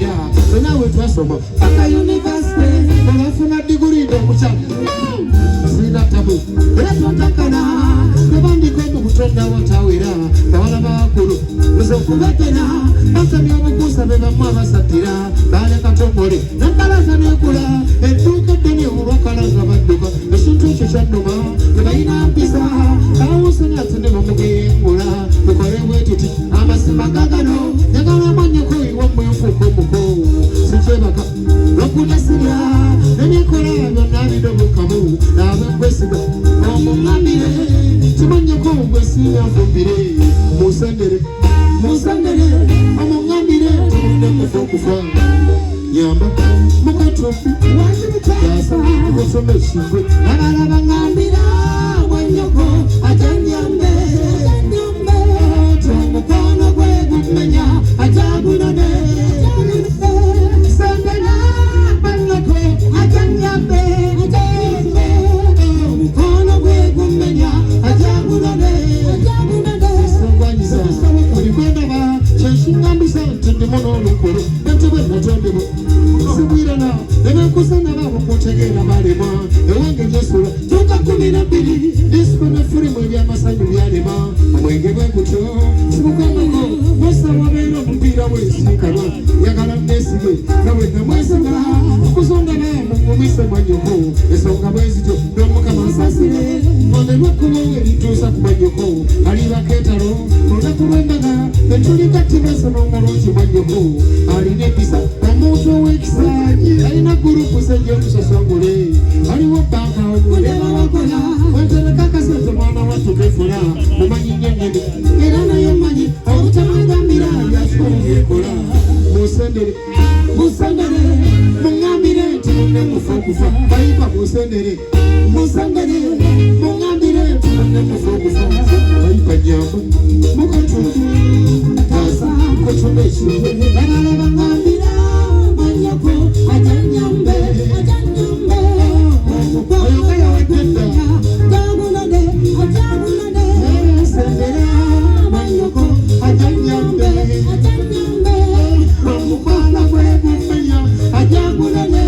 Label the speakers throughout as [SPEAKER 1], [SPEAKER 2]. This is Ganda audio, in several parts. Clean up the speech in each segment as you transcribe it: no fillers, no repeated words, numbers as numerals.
[SPEAKER 1] Twayigira nawe twasoma paka university olafuna degree n'omukyala sina tabu era twatakana nebandika omukutonda watawera bawala bakulu nze okubetera basamya obukuusa be bamu abasatira baleka tongole nankalaza nekula edduuka eddene olwakalaza badduka ekintu ekyo kyannuma tebalina mpisa bawusanya ati ne bamugengula mukole bwetuti amasima gagano njagala amanyeko iwammwe nfuuka omuko sikyebaka nokunasirya nenyekola byonna bidobokamu nabenkwesiga omuŋambire kimanyeko ngwesinya nfumbire musendere omuŋambire tunemufa okufa nyamba mukatufu yasa kusoma ekigwe abala baŋambira wanyoko ajanyambe omukono gwe gumenya ajagulane sendera banyoko ajanyambe omukono gwe gumenya ajagulane sangwanyiza olikwendaba kyensingambisa nti ndimu n'olukolo benti bwe natondebwa sibwirana nebenkusana babo kutegeera balema ewange gyesula tuka 12 disco ne firimu ebyamasanyu byalema omwenge bwe gutyo sibukamako musa wabeera omupiira w'ensinkana yagala nesige nawe namwesiga okusonda bamumise manyoko ensonga bwezityo n'omukama nsasire onde lwekkubo erituusa ku manyoko alibaketalo olunaku lw'embaga etulikatibesa n'omulungi manyoko alina empisa omuntu ow'ekisaanyi alina gurupu senjeotusasongole aliwo banka omulema wakola wetereka akasente mwana wattu kefula mumanyi nyenyeni era naye manyi obutamagambira byasuubyekola musendere muŋambire nti munemufa okufa bayipa musendere muŋambire nti munemufa okufa bayipa nyamba mukatufu tasa kucuma ekirwe abala baŋambira manyoko ajanyambe oyoga yawededda sendere manyoko ajanyambe omukwano gwe gumenya ajagulane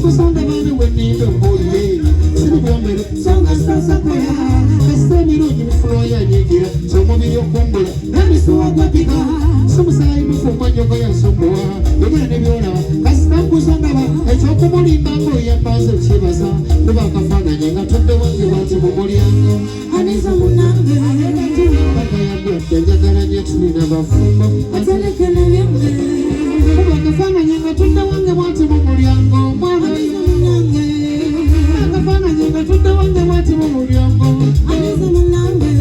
[SPEAKER 1] kusonda bane weninde mbolire siribyomere songa sasakoya kasemirungi mufulo yanyigira somubiri okumbula nemisuwa gwepika somusayi mufumanyoko yasomuwa ebira nebyolaba kasita kusondaba ekyokumulimbako yambaza ekibaza nebakafananye nga tudde wange bati mumulyango aniza munange bagayambya njagala nye tulina bafumbo atelekele byange bakafananye nga tudde wange bati mumulyango mwana munange bakafananye nga tudde wange bati mumulyango aniza munange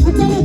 [SPEAKER 2] Atala